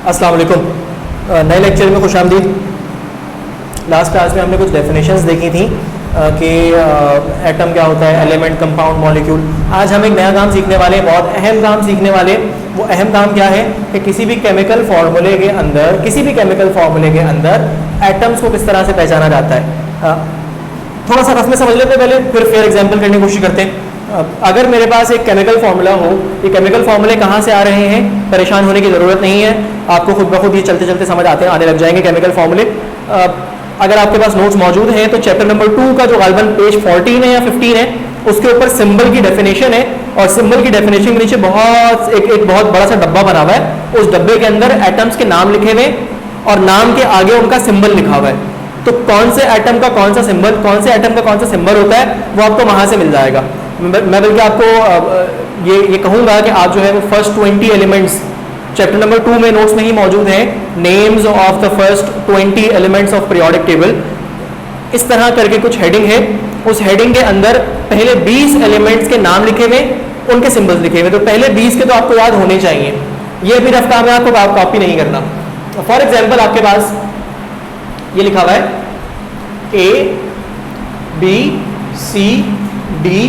अस्सलाम वालेकुम। नए लेक्चर में खुशामदीद। लास्ट क्लास में हमने कुछ डेफिनेशंस देखी थी कि एटम क्या होता है, एलिमेंट, कंपाउंड, मॉलिक्यूल। आज हम एक नया काम सीखने वाले हैं, बहुत अहम काम सीखने वाले। वो अहम काम क्या है कि किसी भी केमिकल फार्मूले के अंदर एटम्स को किस तरह से पहचाना जाता है। थोड़ा सा रफ में समझ लेते हैं पहले, फिर फेयर एग्जाम्पल करने की कोशिश करते हैं। अगर मेरे पास एक केमिकल फार्मूला हो, ये केमिकल फार्मूले कहाँ से आ रहे हैं, परेशान होने की ज़रूरत नहीं है, आपको खुद ब खुद ये चलते चलते समझ आने लग जाएंगे केमिकल फार्मूले। अगर आपके पास नोट्स मौजूद हैं तो चैप्टर नंबर 2 का जो गालबन पेज 14 है या 15 है, उसके ऊपर सिंबल की डेफिनेशन है, और सिंबल की डेफिनेशन के नीचे एक बहुत बड़ा सा डब्बा बना हुआ है। उस डब्बे के अंदर एटम्स के नाम लिखे हुए और नाम के आगे उनका सिंबल लिखा हुआ है। तो कौन से एटम का कौन सा सिंबल, कौन से एटम का कौन सा सिंबल होता है, वो आपको वहां से मिल जाएगा। मैं बल्कि आपको ये कहूँगा कि आप जो है वो फर्स्ट 20 एलिमेंट्स चैप्टर नंबर 2 में नोट्स में ही मौजूद हैं, names of the first 20 elements of periodic table. इस तरह करके कुछ हेडिंग है, उस हेडिंग के अंदर पहले 20 एलिमेंट्स के नाम लिखे हुए, उनके सिंबल्स लिखे हुए। तो पहले 20 के तो आपको याद होने चाहिए। ये भी रफ काम है, आपको कॉपी नहीं करना। फॉर एग्जाम्पल आपके पास ये लिखा हुआ है ABCDE,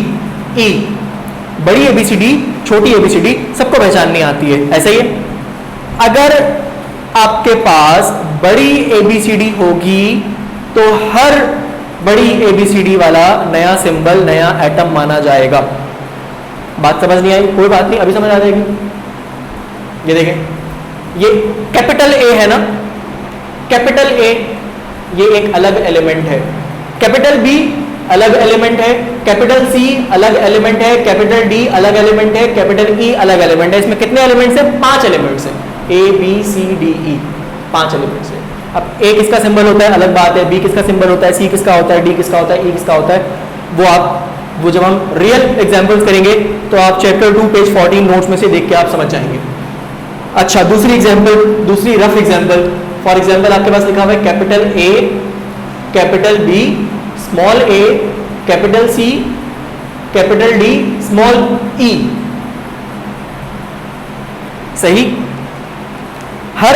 बड़ी ABCD, छोटी ABCD सबको पहचाननी आती है, ऐसा ही है। अगर आपके पास बड़ी ABCD होगी तो हर बड़ी ABCD वाला नया सिंबल, नया एटम माना जाएगा। बात समझ नहीं आई? कोई बात नहीं, अभी समझ आ जाएगी। ये देखें, ये कैपिटल A है ना, कैपिटल A ये एक अलग एलिमेंट है, कैपिटल B अलग एलिमेंट है, कैपिटल C अलग एलिमेंट है, कैपिटल D अलग एलिमेंट है, कैपिटल E अलग एलिमेंट है। इसमें कितने एलिमेंट्स हैं? 5 एलिमेंट्स हैं। ABCDE 5 एलिमेंट्स हैं। अब A किसका सिंबल होता है अलग बात है, B किसका सिंबल होता है, C किसका होता है, D किसका होता है, E किसका होता है, वो जब हम रियल एग्जाम्पल्स करेंगे तो आप चैप्टर 2 पेज 14 नोट्स में से देख के आप समझ जाएंगे। अच्छा, दूसरी एग्जाम्पल, दूसरी रफ एग्जाम्पल। फॉर एग्जाम्पल आपके पास लिखा हुआ है capital A, capital B, small a, capital C, capital D, small e। सही? हर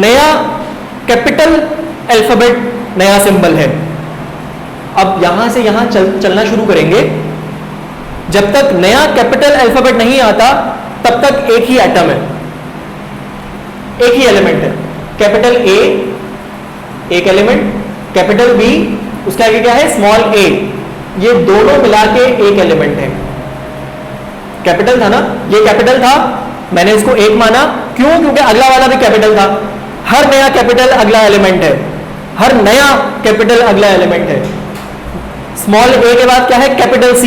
नया कैपिटल अल्फाबेट नया सिंबल है। अब यहां से यहां चलना शुरू करेंगे। जब तक नया कैपिटल अल्फाबेट नहीं आता तब तक एक ही एटम है, एक ही एलिमेंट है। कैपिटल A एक एलिमेंट, कैपिटल B उसके आगे क्या है, स्मॉल a, ये दोनों मिला के एक एलिमेंट है। कैपिटल था ना, ये कैपिटल था, मैंने इसको एक माना, क्यों? क्योंकि अगला वाला भी कैपिटल था। हर नया कैपिटल अगला एलिमेंट है, हर नया कैपिटल अगला एलिमेंट है। स्मॉल a के बाद क्या है, कैपिटल C,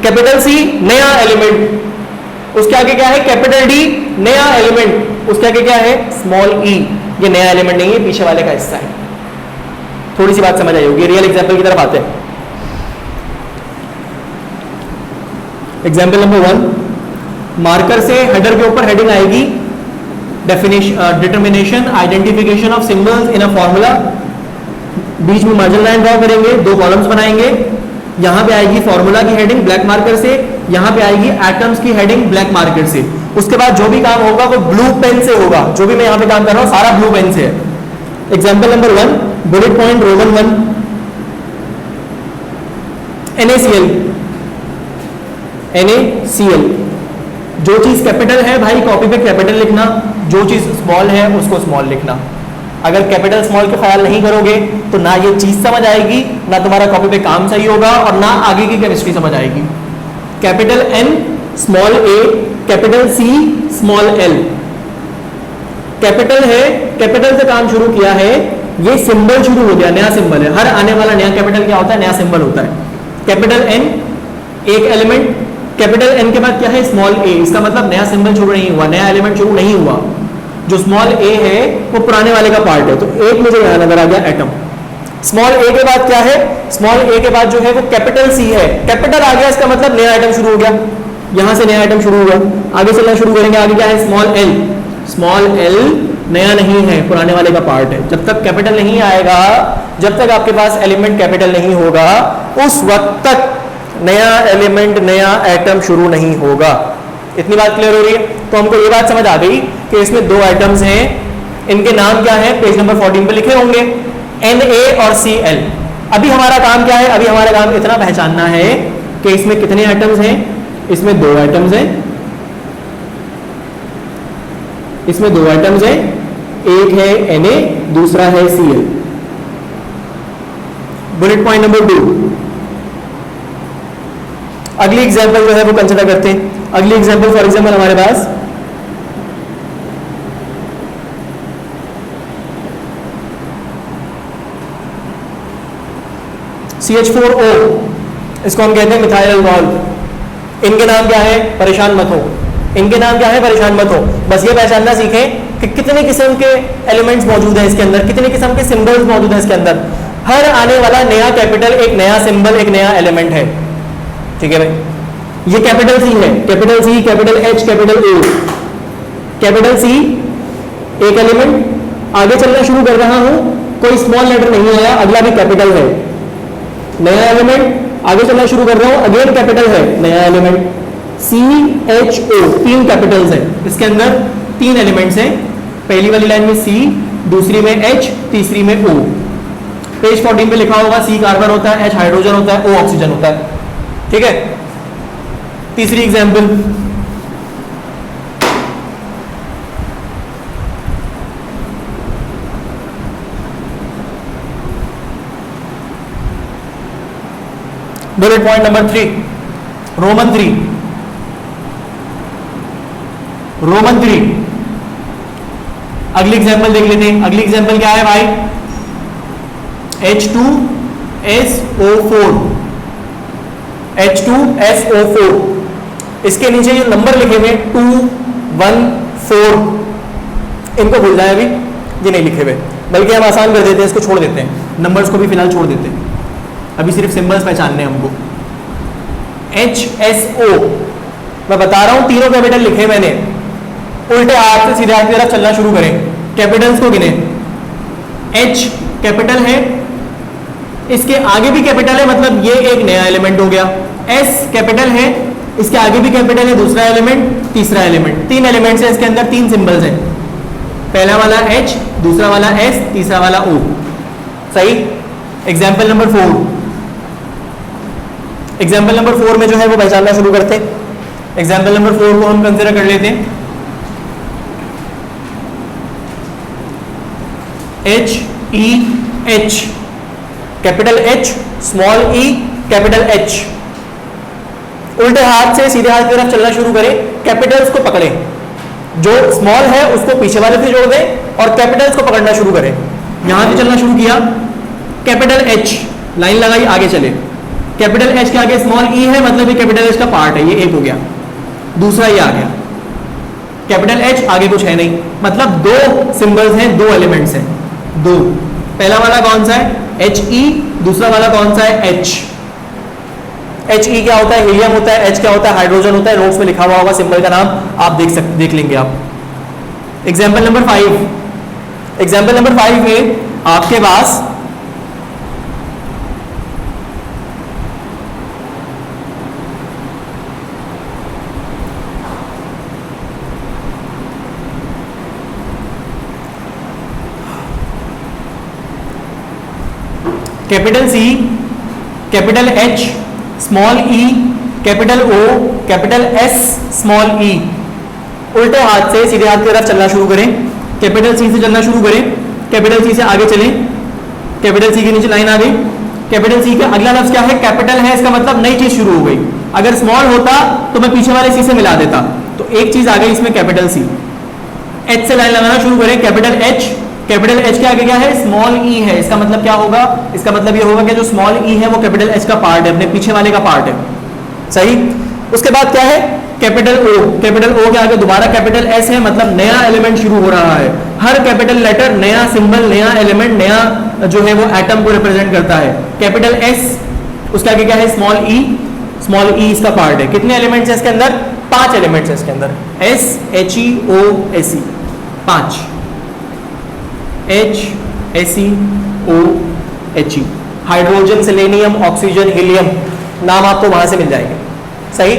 कैपिटल C नया एलिमेंट, उसके आगे क्या है, कैपिटल D नया एलिमेंट, उसके आगे क्या है, स्मॉल e। ये नया एलिमेंट नहीं है, पीछे वाले का हिस्सा है। थोड़ी सी बात समझ आई होगी। रियल एग्जाम्पल की तरफ आते हैं। एग्जाम्पल नंबर 1, मार्कर से हेडर के ऊपर हेडिंग आएगी definition, determination, identification of symbols in a formula. बीच में मार्जिन लाइन ड्रॉ करेंगे, 2 कॉलम्स बनाएंगे। यहां पे आएगी फॉर्मूला की हेडिंग ब्लैक मार्कर से, यहां पे आएगी एटम्स की हेडिंग ब्लैक मार्कर से। उसके बाद जो भी काम होगा वो ब्लू पेन से होगा। जो भी मैं यहां पे काम कर रहा हूं सारा ब्लू पेन से है। Example number 1, bullet point Roman 1, NaCl, NaCl। जो चीज कैपिटल है भाई कॉपी पे कैपिटल लिखना, जो चीज स्मॉल है उसको स्मॉल लिखना। अगर कैपिटल स्मॉल का ख्याल नहीं करोगे तो ना ये चीज समझ आएगी, ना तुम्हारा कॉपी पे काम सही होगा, और ना आगे की केमिस्ट्री समझ आएगी। Capital N, small a, capital C, small l। Capital है, कैपिटल से काम शुरू किया है, ये सिंबल शुरू हो गया, नया सिंबल है। हर आने वाला नया कैपिटल क्या होता है, नया सिंबल होता है। कैपिटल N एक एलिमेंट, कैपिटल N के बाद क्या है, स्मॉल a। इसका मतलब नया सिंबल शुरू नहीं हुआ, नया एलिमेंट शुरू नहीं हुआ। जो स्मॉल a है वो पुराने वाले का पार्ट है। तो एक मुझे यहां नजर आ गया एटम। स्मॉल a के बाद क्या है, स्मॉल a के बाद जो है वो कैपिटल C है। कैपिटल आ गया, इसका मतलब नया आइटम शुरू हो गया, यहां से नया आइटम शुरू हुआ। आगे चलना शुरू करेंगे, आगे क्या है, स्मॉल l। स्मॉल l नया नहीं है, पुराने वाले का पार्ट है। जब तक कैपिटल नहीं आएगा, जब तक आपके पास एलिमेंट कैपिटल नहीं होगा, उस वक्त तक नया एलिमेंट, नया एटम शुरू नहीं होगा। इतनी बात क्लियर हो रही है? तो हमको ये बात समझ आ गई कि इसमें दो आइटम्स हैं, इनके नाम क्या है, पेज नंबर 14 पे लिखे होंगे, Na और Cl। अभी हमारा काम क्या है, अभी हमारा काम इतना पहचानना है कि इसमें कितने आइटम्स हैं, इसमें दो आइटम्स हैं, इसमें दो आइटम्स हैं, एक है Na, दूसरा है Cl। Bullet point number 2। अगली एग्जांपल जो है वो कंसिडर करते हैं। अगली एग्जांपल फॉर एग्जांपल हमारे पास CH4O, इसको हम कहते हैं मिथाइल अल्कोहल। इनके नाम क्या है, परेशान मत हो, इनके नाम क्या है, परेशान मत हो, बस ये पहचानना सीखें कि कितने किस्म के एलिमेंट्स मौजूद हैं इसके अंदर, कितने किस्म के सिंबल्स मौजूद हैं इसके अंदर। हर आने वाला नया कैपिटल एक नया सिंबल, एक नया एलिमेंट है, ठीक है भाई। ये कैपिटल सी है, capital C, capital H, capital A. Capital C एक एलिमेंट, आगे चलना शुरू कर रहा हूं, कोई स्मॉल लेटर नहीं आया, अगला भी कैपिटल है, नया एलिमेंट, आगे चलना शुरू कर रहा हूं, अगेन कैपिटल है, नया एलिमेंट। CHO, तीन कैपिटल्स हैं इसके अंदर, तीन एलिमेंट्स हैं, पहली वाली लाइन में C, दूसरी में H, तीसरी में O। पेज 14 पे लिखा होगा C कार्बन होता है, H हाइड्रोजन होता है, O ऑक्सीजन होता है, ठीक है। तीसरी example, bullet point number 3, Roman 3। Roman 3, अगली एग्जांपल देख लेते हैं। अगली एग्जांपल क्या है भाई, H2SO4, H2SO4। इसके नीचे जो नंबर लिखे हुए 2, 1, 4, इनको भूल जाए, अभी ये नहीं लिखे हुए, बल्कि हम आसान कर देते हैं, इसको छोड़ देते हैं, नंबर्स को भी फिलहाल छोड़ देते हैं, अभी सिर्फ सिंबल्स पहचानने हैं हमको। HSO, मैं बता रहा हूं तीनों कैपिटल लिखे मैंने, उल्टे हाथ से सीधे हाथ की तरफ चलना शुरू करें, कैपिटल्स को गिने। H कैपिटल है, इसके आगे भी कैपिटल है, मतलब ये एक नया एलिमेंट हो गया। S कैपिटल है, इसके आगे भी कैपिटल है, दूसरा एलिमेंट, तीसरा एलिमेंट, तीन एलिमेंट्स हैं इसके अंदर, तीन सिंबल्स हैं, पहला वाला H, दूसरा वाला S, तीसरा वाला O। सही। एग्जाम्पल नंबर 4, एग्जाम्पल नंबर 4 में जो है वो पहचानना शुरू करते हैं। एग्जाम्पल नंबर 4 को हम कंसिडर कर लेते हैं। HEH, capital H, small e, capital H। उल्टे हाथ से सीधे हाथ की तरफ चलना शुरू करें, कैपिटल्स को पकड़ें, जो स्मॉल है उसको पीछे वाले से जोड़ दें और कैपिटल्स को पकड़ना शुरू करें। यहां से चलना शुरू किया, कैपिटल H, लाइन लगाई, आगे चले, कैपिटल H के आगे स्मॉल e है, मतलब ये कैपिटल H का पार्ट है, ये एक हो गया, दूसरा ये आ गया, कैपिटल H, आगे कुछ है नहीं, मतलब दो सिंबल्स हैं, दो एलिमेंट्स हैं, दो। पहला वाला कौन सा है, He, दूसरा वाला कौन सा है, H। He क्या होता है, हीलियम होता है, H क्या होता है, हाइड्रोजन होता है, नोट्स में लिखा हुआ होगा सिंबल का नाम, आप देख लेंगे आप। एग्जाम्पल नंबर 5, एग्जाम्पल नंबर 5 में आपके पास capital C, capital H, small e, capital O, capital S, small e। उल्टे हाथ से सीधे हाथ की तरफ चलना शुरू करें, कैपिटल C से चलना शुरू करें, कैपिटल C से आगे चलें, कैपिटल C के नीचे लाइन आ गई, कैपिटल C का अगला लफ्ज क्या है, कैपिटल है, इसका मतलब नई चीज शुरू हो गई। अगर स्मॉल होता तो मैं पीछे वाले C से मिला देता, तो एक चीज आ गई इसमें, कैपिटल C। H से लाइन लगाना शुरू करें, कैपिटल H, कैपिटल H के आगे क्या है, स्मॉल e है, इसका मतलब क्या होगा, इसका मतलब ये होगा कि जो स्मॉल e है वो कैपिटल H का पार्ट है, अपने पीछे वाले का पार्ट है। सही। उसके बाद क्या है, कैपिटल O, कैपिटल O के आगे दोबारा कैपिटल S है, मतलब नया एलिमेंट शुरू हो रहा है। हर कैपिटल लेटर नया सिंबल, नया एलिमेंट, नया जो है वो एटम को रिप्रेजेंट करता है। कैपिटल S, उसके आगे क्या है, स्मॉल e, स्मॉल e इसका पार्ट है। कितने एलिमेंट्स है इसके अंदर, 5 एलिमेंट्स है इसके अंदर, S, He, O, Se, 5, H, Se, O, He। Hydrogen, selenium, oxygen, helium, नाम आपको वहां से मिल जाएंगे। सही।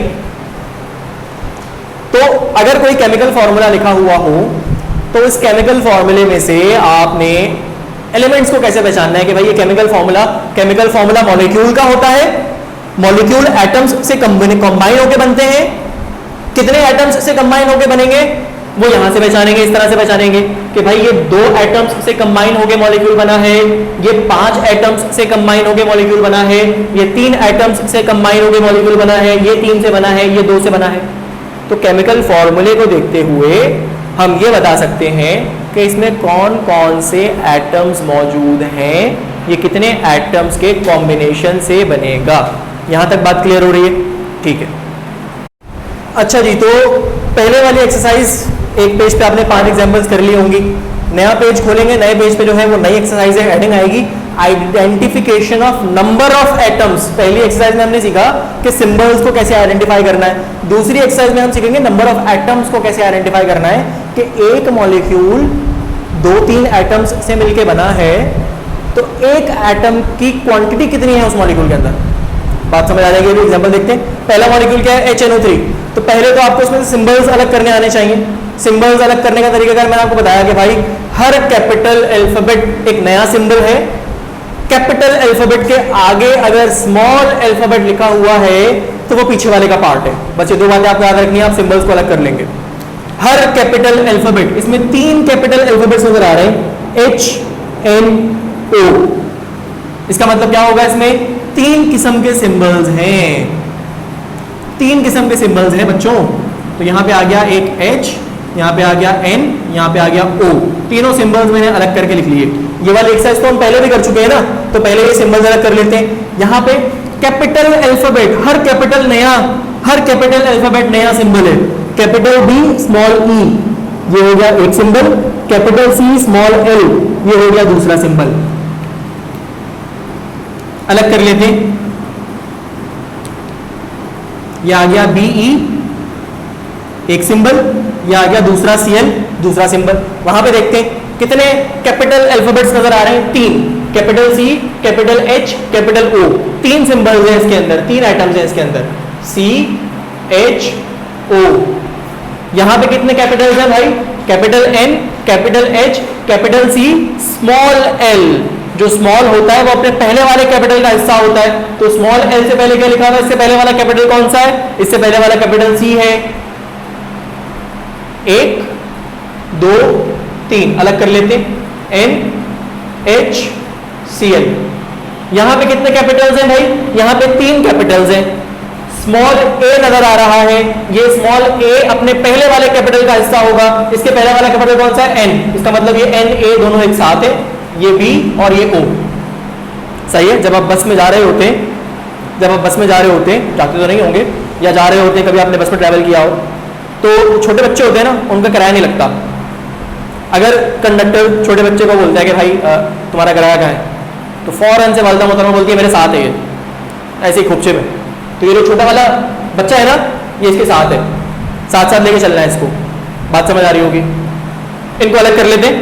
तो अगर कोई केमिकल फॉर्मूला लिखा हुआ हो तो इस केमिकल फॉर्मूले में से आपने एलिमेंट्स को कैसे पहचानना है कि भाई ये केमिकल फॉर्मूला मॉलिक्यूल का होता है, मॉलिक्यूल एटम्स से कंबाइन होकर बनते हैं, कितने एटम्स से कंबाइन होकर बनेंगे वो यहां से पहचानेंगे, इस तरह से पहचानेंगे कि भाई ये 2 एटम्स से कंबाइन होकर मॉलिक्यूल बना है, ये 5 एटम्स से कंबाइन होकर मॉलिक्यूल बना है, ये 3 एटम्स से कंबाइन होकर मॉलिक्यूल बना है, ये 3 से बना है, ये 2 से बना है। तो केमिकल फॉर्मूले को देखते हुए हम ये बता सकते हैं कि इसमें कौन कौन से एटम्स मौजूद हैं, ये कितने एटम्स के कॉम्बिनेशन से बनेगा। यहां तक बात क्लियर हो रही है? ठीक है। अच्छा जी, तो पहले वाली एक्सरसाइज एक पेज पे आपने 5 एग्जांपल्स कर ली होंगी। नया पेज खोलेंगे, नए पेज पे जो है वो नई एक्सरसाइज है, हेडिंग आएगी identification of number of atoms. पहली एक्सरसाइज में हमने सीखा कि सिंबल्स को कैसे आइडेंटिफाई करना है। दूसरी एक्सरसाइज में हम सीखेंगे नंबर ऑफ एटम्स को कैसे आइडेंटिफाई करना है कि एक मॉलिक्यूल 2-3 एटम्स से मिलके बना है, तो एक एटम की क्वांटिटी कितनी है उस मॉलिक्यूल के अंदर। बात समझ आ जाएगी। एग्जांपल देखते हैं। पहला मॉलिक्यूल क्या है? HNO3। तो पहले तो आपको इसमें सिंबल्स अलग करने आने चाहिए। सिंबल्स अलग करने का तरीका अगर मैंने आपको बताया कि भाई हर कैपिटल अल्फाबेट एक नया सिंबल है, कैपिटल अल्फाबेट के आगे अगर स्मॉल अल्फाबेट लिखा हुआ है तो वो पीछे वाले का पार्ट है। बस ये 2 बातें आपको याद रखनी है, आप सिंबल्स को अलग कर लेंगे। हर कैपिटल अल्फाबेट, इसमें 3 कैपिटल अल्फाबेट्स नजर आ रहे हैं, HNO। इसका मतलब क्या होगा? इसमें 3 किस्म के सिंबल्स हैं, 3 किस्म के सिंबल्स हैं बच्चों। तो यहां पे आ गया एक H, यहां पे आ गया N, यहां पे आ गया O। तीनों सिंबल्स मैंने अलग करके लिख लिए। ये वाली एक्सरसाइज तो हम पहले भी कर चुके हैं ना, तो पहले ये सिंबल्स अलग कर लेते हैं। यहां पे कैपिटल अल्फाबेट, हर कैपिटल अल्फाबेट नया सिंबल है। कैपिटल B स्मॉल e, ये हो गया एक symbol. Capital C small l, ये हो गया दूसरा सिंबल। अलग कर लेते हैं। ये आ गया BE एक सिंबल, ये आ गया दूसरा Cl दूसरा सिंबल। वहां पे देखते हैं कितने कैपिटल अल्फाबेट्स नजर आ रहे हैं? 3। Capital C, capital H, capital O। 3 symbols हैं इसके अंदर, 3 एटम्स हैं इसके अंदर, C H O। यहां पे कितने कैपिटल्स हैं भाई? Capital N, capital H, capital C, small l। जो स्मॉल होता है वो अपने पहले वाले कैपिटल का हिस्सा होता है। तो स्मॉल l से पहले क्या लिखा हुआ है? इससे पहले वाला कैपिटल कौन सा है? इससे पहले वाला कैपिटल C है। 1 2 3 अलग कर लेते हैं। N H Cl। यहां पे कितने कैपिटल्स हैं भाई? यहां पे 3 कैपिटल्स हैं। स्मॉल a नजर आ रहा है, ये स्मॉल a अपने पहले वाले कैपिटल का हिस्सा होगा। इसके पहले वाला कैपिटल कौन सा है? N। इसका मतलब ये N A दोनों एक साथ है, ये B और ये O। सही है। जब आप बस में जा रहे होते हैं, जाते तो नहीं होंगे, या जा रहे होते हैं, कभी आपने बस में ट्रैवल किया हो, तो छोटे बच्चे होते हैं ना, उनका किराया नहीं लगता। अगर कंडक्टर छोटे बच्चे को बोलता है कि भाई तुम्हारा किराया क्या है, तो फौरन से वालिदा मोहतरमा बोलती है मेरे साथ है ये, ऐसे ही खोपचे में। तो ये जो छोटा वाला बच्चा है ना, ये इसके साथ है, साथ साथ लेके चलना है इसको। बात समझ आ रही होगी। इनको अलग कर लेते हैं।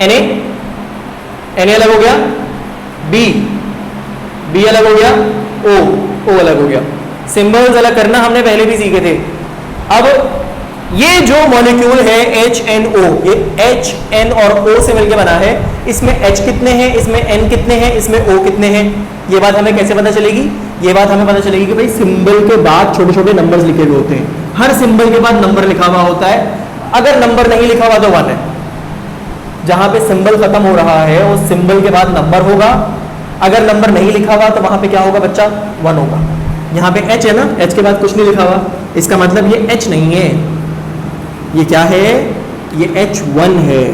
Na अलग हो गया, B अलग हो गया, O अलग हो गया। सिंबल्स अलग करना हमने पहले भी सीखे थे। अब ये जो मॉलिक्यूल है HNO, ये H, N और O से मिलकर बना है। इसमें H कितने हैं, इसमें N कितने हैं, इसमें O कितने हैं, ये बात हमें कैसे पता चलेगी? ये बात हमें पता चलेगी कि भाई सिंबल के बाद छोटे छोटे नंबर्स लिखे हुए होते हैं। हर सिंबल के बाद नंबर लिखा हुआ होता है। अगर नंबर नहीं लिखा हुआ तो 1 है। जहां पे सिंबल खत्म हो रहा है उस सिंबल के बाद नंबर होगा। अगर नंबर नहीं लिखा हुआ तो वहां पे क्या होगा बच्चा? 1 होगा। यहाँ पे H है ना, H के बाद कुछ नहीं लिखा हुआ, इसका मतलब ये H नहीं है, ये क्या है? ये H1 है।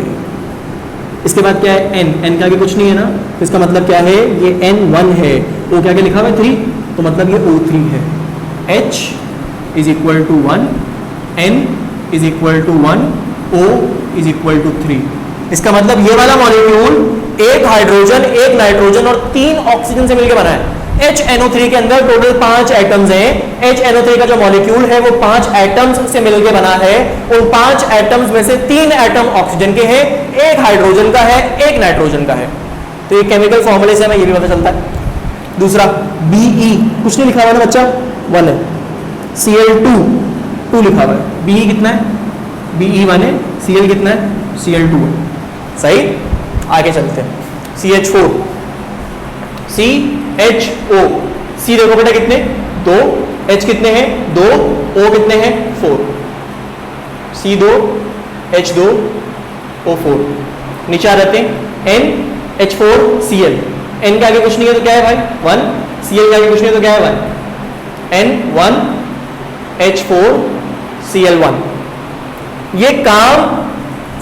इसके बाद क्या है? N के आगे कुछ नहीं है ना, तो इसका मतलब क्या है? ये N1 है। O के आगे लिखा हुआ है 3, तो मतलब ये O3 है। H is equal to 1, N is equal to 1, O is equal to 3। इसका मतलब ये वाला मॉलिक्यूल एक हाइड्रोजन, एक नाइट्रोजन और 3 ऑक्सीजन से मिलकर बना है। HNO3 के अंदर टोटल 5 एटम्स हैं। HNO3 का जो मॉलिक्यूल है वो 5 एटम्स से मिलकर बना है। उन 5 एटम्स में से 3 एटम ऑक्सीजन के हैं, एक हाइड्रोजन का है, एक नाइट्रोजन का है। तो ये केमिकल फॉर्मूले से हमें ये भी पता चलता है। दूसरा BE कुछ नहीं लिखा हुआ ना बच्चा, 1 है। Cl2 2 लिखा हुआ है। BE कितना है? Be1 है, Cl कितना है, Cl2 है। सही, आगे चलते हैं। CH4, CHO, C देखो बेटा कितने, 2, H कितने हैं, 2, O कितने हैं, 4, C2, H2, O4। नीचे आ जाते हैं N, H4Cl, N के आगे कुछ नहीं है तो क्या है भाई, 1, Cl के आगे कुछ नहीं है तो क्या है भाई, N1, H4Cl1। ये काम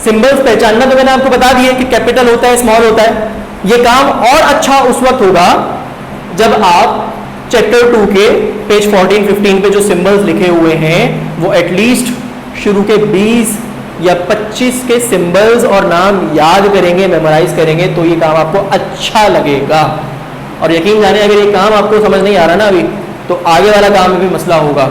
सिंबल्स पहचानना तो मैंने आपको बता दिया कि कैपिटल होता है, स्मॉल होता है। ये काम और अच्छा उस वक्त होगा जब आप चैप्टर 2 के पेज 14-15 पे जो सिंबल्स लिखे हुए हैं वो एटलीस्ट शुरू के 20 या 25 के सिंबल्स और नाम याद करेंगे, मेमोराइज करेंगे, तो ये काम आपको अच्छा लगेगा। और यकीन जाने अगर ये काम आपको समझ नहीं आ रहा ना अभी, तो आगे वाला काम में भी मसला होगा।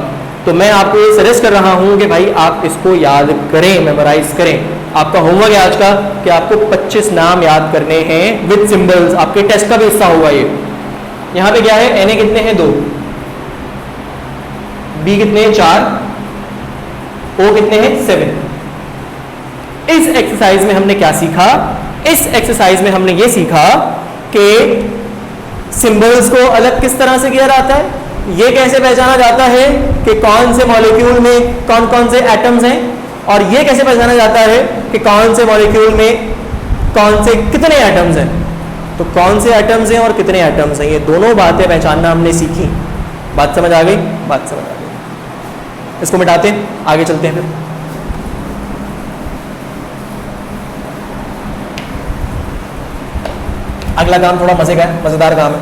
तो मैं आपको ये सजेस्ट कर रहा हूं कि भाई आप इसको याद करें, मेमोराइज करें। आपका होमवर्क है आज का कि आपको 25 नाम याद करने हैं विद सिंबल्स। आपके टेस्ट का भी हिस्सा होगा ये। यहां पे क्या है, Na कितने हैं, 2, B कितने हैं, 4, O कितने हैं, 7। इस एक्सरसाइज में हमने क्या सीखा, इस एक्सरसाइज में हमने ये सीखा कि सिंबल्स को अलग किस तरह से किया जाता है, ये कैसे पहचाना जाता है कि कौन से मॉलिक्यूल में कौन कौन से एटम्स हैं, और ये कैसे पहचाना जाता है कि कौन से मॉलिक्यूल में कौन से कितने एटम्स हैं। तो कौन से एटम्स हैं और कितने एटम्स हैं, ये दोनों बातें पहचानना हमने सीखी। बात समझ आ गई, बात समझ आ गई। इसको मिटाते हैं, आगे चलते हैं। फिर अगला काम थोड़ा मजे का है, मजेदार काम है।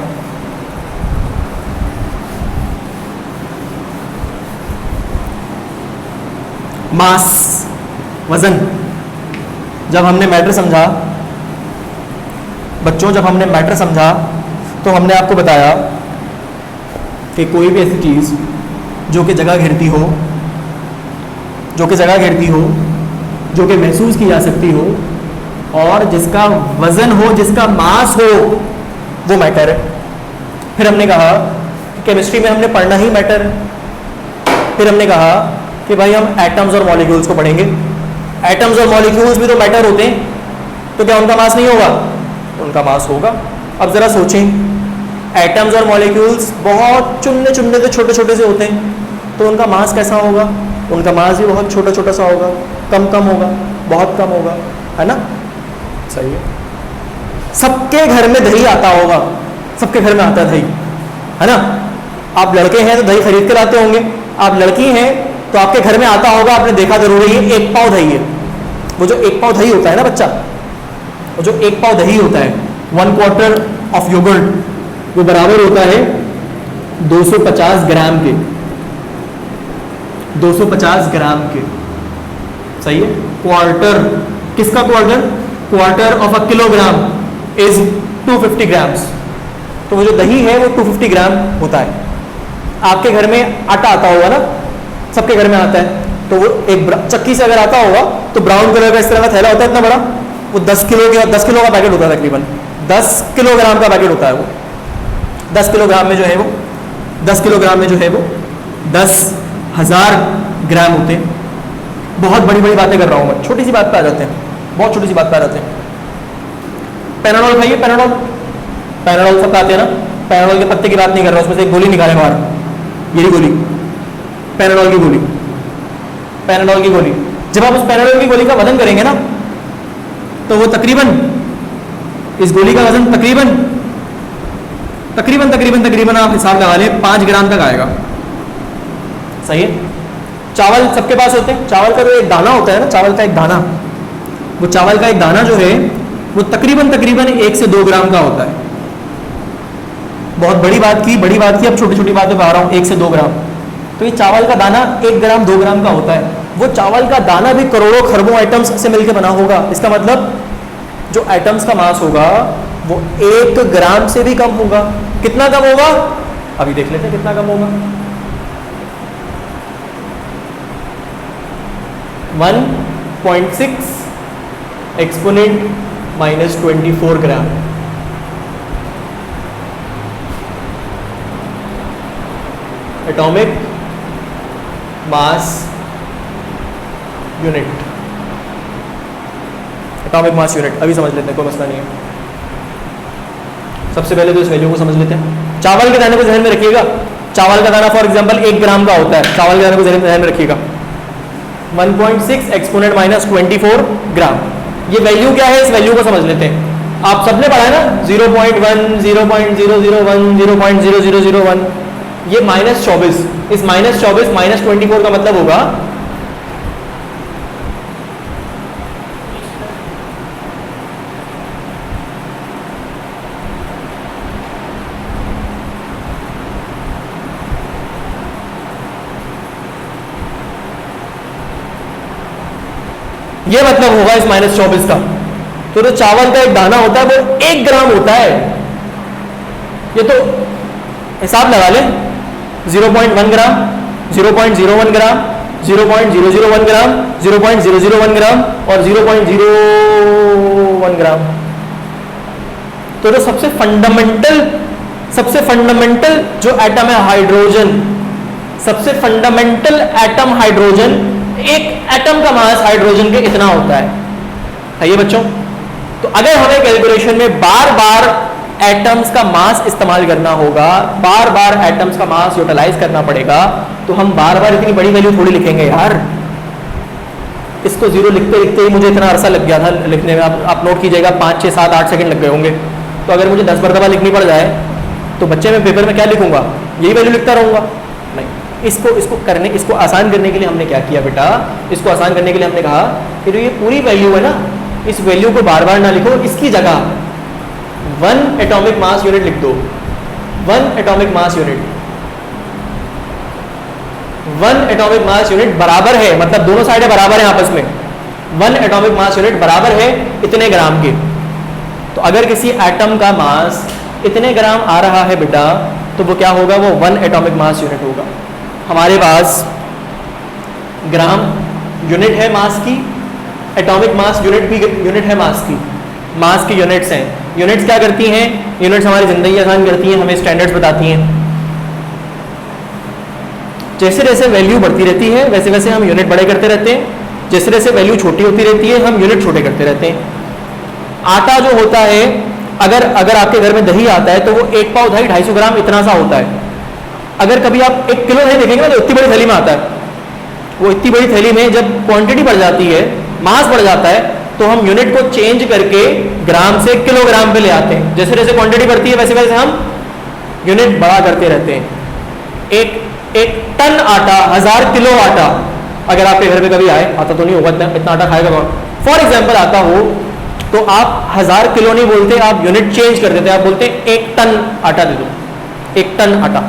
मास, वजन। जब हमने मैटर समझा बच्चों, जब हमने मैटर समझा तो हमने आपको बताया कि कोई भी ऐसी चीज़ जो कि जगह घेरती हो, जो कि जगह घेरती हो, जो कि महसूस की जा सकती हो और जिसका वजन हो, जिसका मास हो, वो मैटर है। फिर हमने कहा कि केमिस्ट्री में हमने पढ़ना ही मैटर है। फिर हमने कहा कि भाई हम एटम्स और मॉलिक्यूल्स को पढ़ेंगे। एटम्स और मॉलिक्यूल्स भी तो मैटर होते हैं, तो क्या उनका मास नहीं होगा, उनका मास होगा। अब जरा सोचें, एटम्स और मॉलिक्यूल्स बहुत चुनने चुनने से छोटे छोटे से होते हैं, तो उनका मास कैसा होगा, उनका मास भी बहुत छोटा छोटा सा होगा, कम कम होगा, बहुत कम होगा, है ना। सही है। सबके घर में दही आता होगा, सबके घर में आता है दही, है ना। आप लड़के हैं तो दही खरीद के लाते होंगे, आप लड़की हैं तो आपके घर में आता होगा, आपने देखा जरूर है। ये 1 पाव दही है, वो जो 1 पाव दही होता है ना बच्चा, वो जो 1 पाव दही होता है, 1/4 ऑफ योगर्ट, वो बराबर होता है 250 ग्राम के, 250 ग्राम के। सही है। क्वार्टर, किसका quarter, quarter of a kilogram is 250 grams. तो वो जो दही है वो 250 ग्राम होता है। आपके घर में आटा आता होगा ना, सबके घर में आता है, तो वो एक चक्की से अगर आता होगा तो ब्राउन कलर का इस तरह का थैला होता है, इतना बड़ा, वो 10 किलो का पैकेट होता है, तकरीबन 10 किलोग्राम का पैकेट होता है वो। 10 किलोग्राम में जो है वो 10 किलोग्राम में जो है वो 10,000 ग्राम होते हैं। बहुत बड़ी बड़ी बातें कर रहा हूँ मैं, छोटी सी बात पे आ जाते हैं, बहुत छोटी सी बात पे आ जाते हैं। पैनाडोल खाइए, पैनाडोल, पैनाडोल सब खाते हैं ना। पैनाडोल के पत्ते की बात नहीं कर रहा, उसमें से एक गोली निकाले बाहर, यही गोली, पैनाडोल की गोली, पैनाडोल की गोली। जब आप उस पैनाडोल की गोली का वजन करेंगे ना, तो वो तकरीबन, इस गोली का वजन तकरीबन तकरीबन तकरीबन तकरीबन आप हिसाब लगा लें 5 ग्राम तक आएगा। सही है। चावल सबके पास होते हैं, चावल का जो एक दाना होता है ना, चावल का एक दाना, वो चावल का एक दाना जो है वो तकरीबन तकरीबन 1 से 2 ग्राम का होता है। बहुत बड़ी बात की, अब छोटी छोटी बातें बता रहा हूँ, 1 से 2 ग्राम। तो ये चावल का दाना 1 ग्राम 2 ग्राम का होता है। वो चावल का दाना भी करोड़ों खरबों आइटम्स से मिलकर बना होगा। इसका मतलब जो एटम्स का मास होगा वो 1 ग्राम से भी कम होगा। कितना कम होगा, अभी देख लेते हैं कितना कम होगा। 1.6 exponent -24 gram. Atomic mass unit. Atomic mass unit, अभी समझ लेते हैं, कोई मसला नहीं है। सबसे पहले तो इस वैल्यू को समझ लेते हैं। चावल के दाने को ध्यान में रखिएगा। चावल का दाना फॉर एग्जांपल 1 ग्राम का होता है। चावल के दाने को ध्यान में रखिएगा। 1.6 एक्सपोनेंट माइनस 24 ग्राम। ये वैल्यू क्या है, इस वैल्यू को समझ लेते हैं। आप सबने पढ़ा है ना 0.1, 0.001, 0.0001, ये -24। इस -24 -24 का मतलब होगा ये मतलब होगा इस -24 का। तो जो चावल का एक दाना होता है वो 1 ग्राम होता है। ये तो हिसाब लगा लें, 0.1 ग्राम, 0.01 ग्राम, 0.001 ग्राम, 0.001 ग्राम और 0.01 ग्राम। तो जो सबसे फंडामेंटल जो एटम है हाइड्रोजन, सबसे फंडामेंटल एटम हाइड्रोजन, एक एटम का मास हाइड्रोजन के इतना होता है ये बच्चों। तो अगर हमें कैलकुलेशन में बार बार एटम्स का मास इस्तेमाल करना होगा, बार बार एटम्स का मास यूटिलाइज करना पड़ेगा, तो हम बार बार इतनी बड़ी वैल्यू थोड़ी लिखेंगे यार। इसको 0 लिखते लिखते ही मुझे इतना अरसा लग गया था लिखने में। आप नोट कीजिएगा 5, 6, 7, 8 सेकंड लग गए होंगे। तो अगर मुझे 10 मरतबा लिखनी पड़ जाए तो बच्चे में पेपर में क्या लिखूंगा, यही वैल्यू लिखता रहूंगा? नहीं। इसको आसान करने के लिए हमने क्या किया बेटा, इसको आसान करने के लिए हमने कहा कि जो ये पूरी वैल्यू है ना, इस वैल्यू को बार बार ना लिखो, इसकी जगह 1 एटॉमिक मास यूनिट लिख दो। 1 atomic mass unit, 1 atomic mass unit बराबर है, मतलब दोनों साइडें बराबर हैं आपस में। 1 एटॉमिक मास यूनिट बराबर है इतने ग्राम के। तो अगर किसी एटम का मास इतने ग्राम आ रहा है बेटा, तो वो क्या होगा, वो 1 एटॉमिक मास यूनिट होगा। हमारे पास ग्राम यूनिट है मास की, एटॉमिक मास यूनिट भी यूनिट है मास की। मास की यूनिट्स हैं। यूनिट्स क्या करती हैं? यूनिट्स हमारी जिंदगी आसान करती हैं, हमें स्टैंडर्ड्स बताती हैं। जैसे जैसे वैल्यू बढ़ती रहती है वैसे वैसे हम यूनिट बड़े करते रहते हैं, जैसे जैसे वैल्यू छोटी होती रहती है हम यूनिट छोटे करते रहते हैं। आटा जो होता है, अगर आपके घर में दही आता है तो वो 1 पाव दही 250 ग्राम इतना सा होता है। अगर कभी आप 1 किलो दही देखेंगे ना तो इतनी बड़ी थैली में आता है। वो इतनी बड़ी थैली में जब क्वांटिटी बढ़ जाती है, मास बढ़ जाता है, तो हम यूनिट को चेंज करके ग्राम से किलोग्राम पे ले आते हैं। जैसे जैसे क्वांटिटी बढ़ती है वैसे वैसे हम यूनिट बड़ा करते रहते हैं। एक टन आटा, 1000 किलो आटा अगर आपके घर में कभी आए, आता तो नहीं होगा इतना आटा खाएगा कौन, फॉर एग्जाम्पल आता हो, तो आप 1000 किलो नहीं बोलते, आप यूनिट चेंज कर देते, आप बोलते 1 टन आटा दे दो, 1 टन आटा।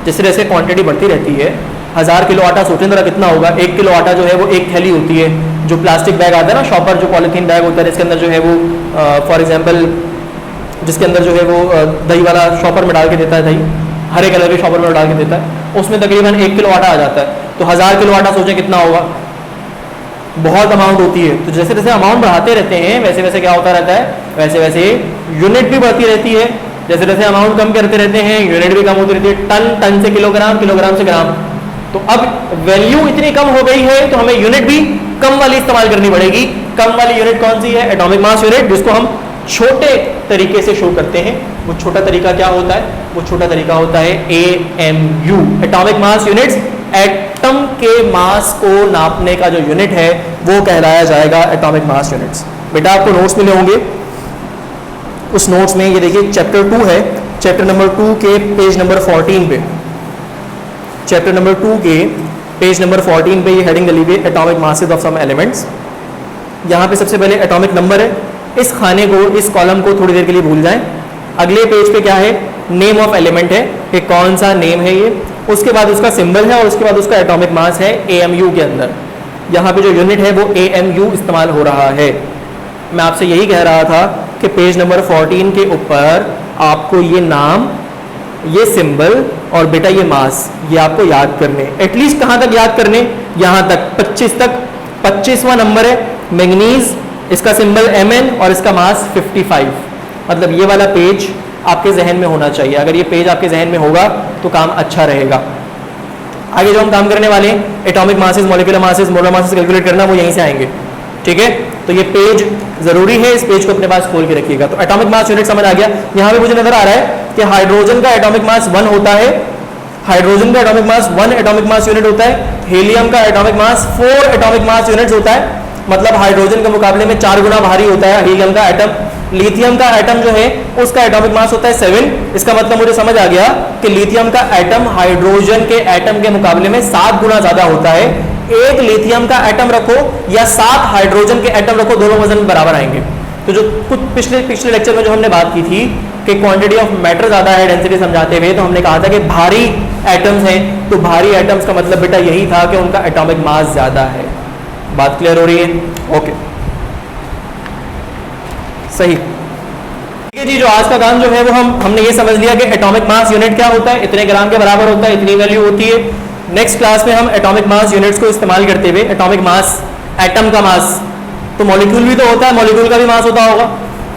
जैसे जैसे क्वांटिटी बढ़ती रहती है, 1000 किलो आटा सोचें जरा कितना होगा। 1 किलो आटा जो है वो एक थैली होती है, जो प्लास्टिक बैग आता है ना, शॉपर जो पॉलीथीन बैग होता है, इसके अंदर जो है वो फॉर एग्जांपल जिसके अंदर जो है वो दही वाला शॉपर में डाल के देता है, दही हरे कलर के शॉपर में डाल के देता है, उसमें तकरीबन 1 किलो आटा आ जाता है। तो 1000 किलो आटा सोचें कितना होगा, बहुत अमाउंट होती है। तो जैसे जैसे अमाउंट बढ़ाते रहते हैं वैसे वैसे क्या होता रहता है, वैसे वैसे यूनिट भी बढ़ती रहती है। जैसे जैसे अमाउंट कम करते रहते हैं यूनिट भी कम होती रहती है। टन, टन से किलोग्राम, किलोग्राम से ग्राम। तो अब वैल्यू इतनी कम हो गई है तो हमें यूनिट भी कम वाली इस्तेमाल करनी पड़ेगी। कम वाली यूनिट कौन सी है? एटॉमिक मास यूनिट, जिसको हम छोटे तरीके से शो करते हैं। वो छोटा तरीका क्या होता है? वो छोटा तरीका होता है AMU, atomic mass units. Atom के मास को नापने का जो यूनिट है वो कहलाया जाएगा एटॉमिक मास यूनिट्स। बेटा आपको नोट्स मिले होंगे, उस नोट्स में ये देखिए चैप्टर 2 है, चैप्टर नंबर 2 के पेज नंबर 14 पे, चैप्टर नंबर 2 के पेज नंबर 14 पे ये हेडिंग डली हुई है, atomic masses of some elements. यहाँ पे सबसे पहले एटॉमिक नंबर है। इस खाने को, इस कॉलम को थोड़ी देर के लिए भूल जाएं। अगले पेज पे क्या है? नेम ऑफ एलिमेंट है कि कौन सा नेम है ये, उसके बाद उसका सिंबल है और उसके बाद उसका एटॉमिक मास है AMU के अंदर। यहाँ पे जो यूनिट है वो AMU इस्तेमाल हो रहा है। मैं आपसे यही कह रहा था कि पेज नंबर 14 के ऊपर आपको ये नाम, ये सिंबल और बेटा ये मास, ये आपको याद करने। एटलीस्ट कहाँ तक याद करने? यहाँ तक, 25 तक। 25वां नंबर है मैंगनीज, इसका सिंबल Mn और इसका मास 55। मतलब ये वाला पेज आपके जहन में होना चाहिए। अगर ये पेज आपके जहन में होगा तो काम अच्छा रहेगा। आगे जो हम काम करने वाले हैं, atomic masses, molecular masses, molar masses calculate करना, वो यहीं से आएंगे। ठीक है, तो ये पेज जरूरी है, इस पेज को अपने पास खोल के रखिएगा। तो एटॉमिक मास यूनिट समझ आ गया। यहां पे मुझे नजर आ रहा है कि हाइड्रोजन का एटॉमिक मास 1 होता है, हाइड्रोजन का atomic mass 1 atomic mass unit होता है, हीलियम का atomic mass 4 atomic mass units होता है, मतलब हाइड्रोजन के मुकाबले में 4 गुना भारी होता है हीलियम का एटम। लिथियम का एटम जो है उसका एटॉमिक मास होता है 7। इसका मतलब मुझे समझ आ गया कि लिथियम का एटम हाइड्रोजन के एटम के मुकाबले में 7 गुना ज्यादा होता है। एक लिथियम का एटम रखो या 7 हाइड्रोजन के एटम रखो, दोनों वजन बराबर आएंगे। तो जो कुछ पिछले लेक्चर में जो हमने बात की थी कि क्वांटिटी ऑफ मैटर ज्यादा है डेंसिटी समझाते हुए, तो हमने कहा था कि भारी एटम्स हैं, तो भारी एटम्स का मतलब बेटा यही था कि उनका एटॉमिक मास ज्यादा है। बात क्लियर हो रही है? ओके, सही। ठीक है जी, जो आज का काम जो है वो हमने ये समझ लिया कि एटॉमिक मास यूनिट क्या होता है, इतने ग्राम के बराबर होता है, इतनी वैल्यू होती है। नेक्स्ट क्लास में हम एटॉमिक मास यूनिट्स को इस्तेमाल करते हुए एटॉमिक मास, एटम का मास, तो मॉलिक्यूल भी तो होता है, मॉलिक्यूल का भी मास होता होगा,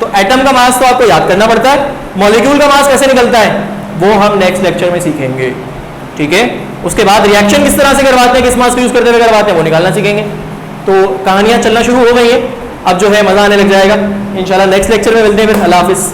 तो एटम का मास तो आपको याद करना पड़ता है, मॉलिक्यूल का मास कैसे निकलता है वो हम नेक्स्ट लेक्चर में सीखेंगे। ठीक है, उसके बाद रिएक्शन किस तरह से करवाते हैं, किस मास को यूज करते हुए करवाते हैं वो निकालना सीखेंगे। तो कहानियां चलना शुरू हो गई है, अब जो है मजा आने लग जाएगा। इंशाल्लाह नेक्स्ट लेक्चर में मिलते हैं, फिर अल्लाह हाफिज़।